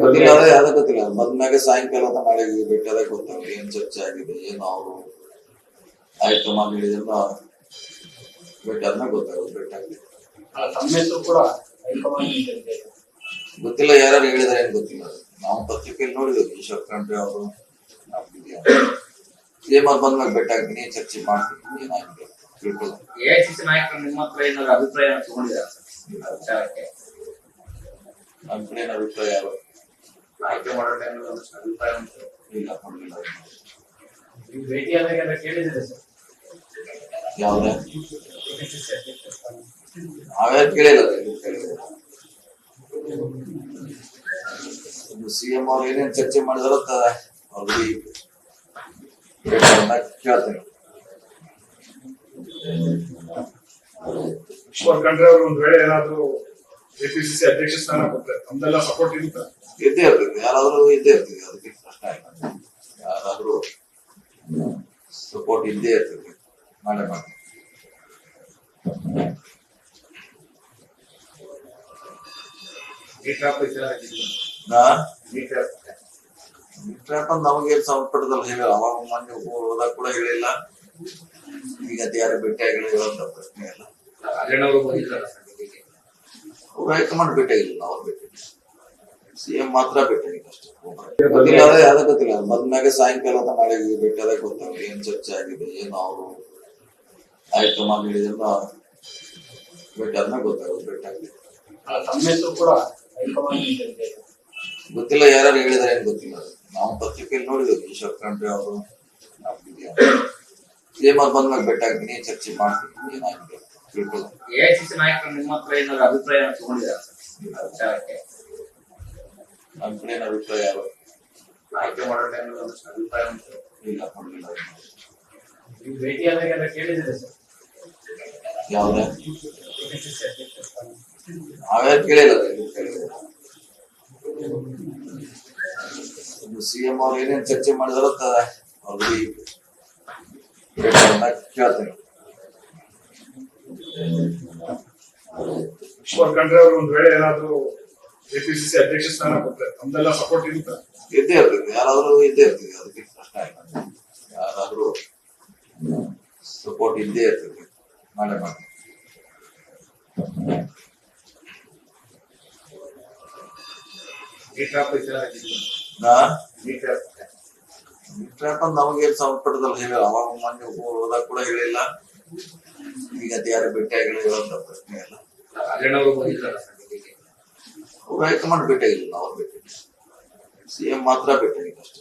ಗೊತ್ತಿಲ್ಲ, ಅದೇ ಯಾವ್ದು ಗೊತ್ತಿಲ್ಲ. ಬಂದ್ಮ್ಯಾಗ ಸಾಯಂಕಾಲ ನಾಳೆಗೆ ಭೇಟಿಯಾದ ಗೊತ್ತಾಗುತ್ತೆ ಏನ್ ಚರ್ಚೆ ಆಗಿದೆ, ಏನು ಅವರು ಹೈಕಮಾಂಡ್ ಹೇಳಿದ್ರನ್ನ ಭೇಟಿ ಆದ್ಮೇಲೆ ಗೊತ್ತಾಗುತ್ತೆ. ಭೇಟಿ ತಮ್ಮ ಹೆಸರು ಕೂಡ ಹೈಕಮಾಂಡ್ ಗೊತ್ತಿಲ್ಲ, ಯಾರು ಹೇಳಿದಾರೆ ಏನ್ ಗೊತ್ತಿಲ್ಲ. ನಾವು ಪತ್ರಿಕೆಯಲ್ಲಿ ನೋಡಿದ್ವಿ, ಈಶ್ವರ್ ಖಂಡ್ರೆ ಅವರು ಸಿಎಂ ಬಂದ್ಮೇಲೆ ಭೇಟಿ ಆಗ್ತೀನಿ, ಚರ್ಚೆ ಮಾಡ್ತೀನಿ ಏನಾಗಿದೆ ತಿಳ್ಕೊಳ್ಳೋದು. ಎಐಸಿಸಿ ನಾಯಕರು ನಿಮ್ಮ ಹತ್ರ ಏನಾದ್ರು ಅಭಿಪ್ರಾಯ ತಗೊಂಡಿದ್ದಾರೆ ವಿಚಾರಕ್ಕೆ? ನಮ್ಮ ಕಡೆ ಏನ್ ಅಭಿಪ್ರಾಯ ಯಾರು ಆಯ್ಕೆ ಮಾಡೋ ಟೈಮಲ್ಲಿ ಅಭಿಪ್ರಾಯ ಇಲ್ಲ ಕೊಡ್ಲಿಲ್ಲ. ನೀವು ಭೇಟಿಯಾದಾಗ ಕೇಳಿದ್ರೆ ಸರ್ ಯಾವ್ದೇ ನಾವ್ಯಾರು ಕೇಳಿಲ್ಲ. ಸಿಎಂ ಅವ್ರು ಏನೇನ್ ಚರ್ಚೆ ಮಾಡಿದಾರ ಅವ್ರಿಗೆ ಕೇಳ್ತೇನೆ. ಈಶ್ವರ್ ಖಂಡ್ರೆ ಅವರು ಒಂದ್ ವೇಳೆ ಏನಾದ್ರು ಕೆಪಿಸಿಸಿ ಅಧ್ಯಕ್ಷ ಸ್ಥಾನ ಕೊಟ್ಟರೆ ನಮ್ದೆಲ್ಲ ಸಪೋರ್ಟ್ ಇರುತ್ತೆ, ಇದ್ದೇ ಇರ್ತದೆ, ಯಾರಾದ್ರೂ ಇದ್ದೇ ಇರ್ತದೆ. ಅದಕ್ಕೆ ಪ್ರಶ್ನೆ ಇಲ್ಲ, ಯಾರಾದ್ರೂ ಸಪೋರ್ಟ್ ಇದ್ದೇ ಇರ್ತದೆ. ಮಾಡಿ ನಮಗೆ ಸಂಪುಟದಲ್ಲಿ ಹೇಳಿಲ್ಲ, ಅವಾಗ ಮೊನ್ನೆ ಹೋದಾಗ ಕೂಡ ಹೇಳಿಲ್ಲ, ಈಗ ಯಾರು ಭೇಟಿ ಆಗಿಲ್ಲ ಹೇಳುವಂತ ಪ್ರಶ್ನೆ ಇಲ್ಲ. ಅವ್ರು ಹೈಕಮಾಂಡ್ ಭೇಟಿ ಆಗಿಲ್ಲ, ಅವ್ರು ಭೇಟಿ ಸಿಎಂ ಮಾತ್ರ ಭೇಟಿ ಆಗಿಲ್ಲ ಅಷ್ಟೇ. ಗೊತ್ತಿಲ್ಲ, ಅದೇ ಯಾವ್ದು ಗೊತ್ತಿಲ್ಲ. ಬಂದ್ಮ್ಯಾಗ ಸಾಯಂಕಾಲ ನಾಳೆಗೆ ಭೇಟಿಯಾದ ಗೊತ್ತಾಗುತ್ತೆ ಏನ್ ಚರ್ಚೆ ಆಗಿದೆ, ಏನು ಅವರು ಹೈಕಮಾಂಡ್ ಹೇಳಿದ್ರನ್ನ ಭೇಟಿ ಆದ್ಮೇಲೆ ಗೊತ್ತಾಗುತ್ತೆ. ಭೇಟಿ ಆಗಿದೆ. ತಮ್ಮ ಹೆಸರು ಕೂಡ ಹೈಕಮಾಂಡ್ ಗೊತ್ತಿಲ್ಲ, ಯಾರು ಹೇಳಿದಾರೆ ಏನ್ ಗೊತ್ತಿಲ್ಲ. ನಾವು ಪತ್ರಿಕೆಯಲ್ಲಿ ನೋಡಿದ್ವಿ, ಈಶ್ವರ್ ಖಂಡ್ರೆ ಅವರು ಸಿಎಂ ಬಂದ್ಮೇಲೆ ಭೇಟಿ ಆಗ್ತೀನಿ, ಚರ್ಚೆ ಮಾಡ್ತೀನಿ ಏನಾಗಿದೆ ತಿಳ್ಕೊಳ್ಳೋದು. ಎಐಸಿಸಿ ನಾಯಕರು ನಿಮ್ಮ ಹತ್ರ ಏನಾದ್ರು ಅಭಿಪ್ರಾಯ ತಗೊಂಡಿದ್ದಾರೆ ವಿಚಾರಕ್ಕೆ? ನಮ್ಮ ಕಡೆ ಏನ್ ಅಭಿಪ್ರಾಯ ಯಾರು ಆಯ್ಕೆ ಮಾಡೋ ಟೈಮಲ್ಲಿ ಅಭಿಪ್ರಾಯ ಇಲ್ಲ ಕೊಡ್ಲಿಲ್ಲ. ನೀವು ಭೇಟಿಯಾದಾಗ ಕೇಳಿದ್ರೆ ಸರ್ ಯಾವ್ದೇ ನಾವ್ಯಾರು ಕೇಳಿಲ್ಲ. ಸಿಎಂ ಅವ್ರು ಏನೇನ್ ಚರ್ಚೆ ಮಾಡಿದಾರ ಅವ್ರಿಗೆ ಕೇಳ್ತೇನೆ. ಈಶ್ವರ್ ಖಂಡ್ರೆ ಅವರು ಒಂದ್ ವೇಳೆ ಏನಾದ್ರು ಕೆಪಿಸಿಸಿ ಅಧ್ಯಕ್ಷ ಸ್ಥಾನ ಕೊಟ್ಟರೆ ನಮ್ದೆಲ್ಲ ಸಪೋರ್ಟ್ ಇರುತ್ತೆ, ಇದ್ದೇ ಇರ್ತದೆ, ಯಾರಾದ್ರೂ ಇದ್ದೇ ಇರ್ತದೆ. ಅದಕ್ಕೆ ಪ್ರಶ್ನೆ ಇಲ್ಲ, ಯಾರಾದ್ರೂ ಸಪೋರ್ಟ್ ಇದ್ದೇ ಇರ್ತದೆ. ಮಾಡಿ ನಮಗೆ ಸಂಪುಟದಲ್ಲಿ ಹೇಳಿಲ್ಲ, ಅವಾಗ ಮೊನ್ನೆ ಹೋದಾಗ ಕೂಡ ಹೇಳಿಲ್ಲ, ಈಗ ಯಾರು ಭೇಟಿ ಆಗಿಲ್ಲ ಹೇಳುವಂತ ಪ್ರಶ್ನೆ ಇಲ್ಲ. ಅವ್ರು ಹೈಕಮಾಂಡ್ ಭೇಟಿ ಆಗಿಲ್ಲ, ಅವ್ರು ಭೇಟಿ ಸಿಎಂ ಮಾತ್ರ ಭೇಟಿ ಆಗಿಲ್ಲ ಅಷ್ಟೇ.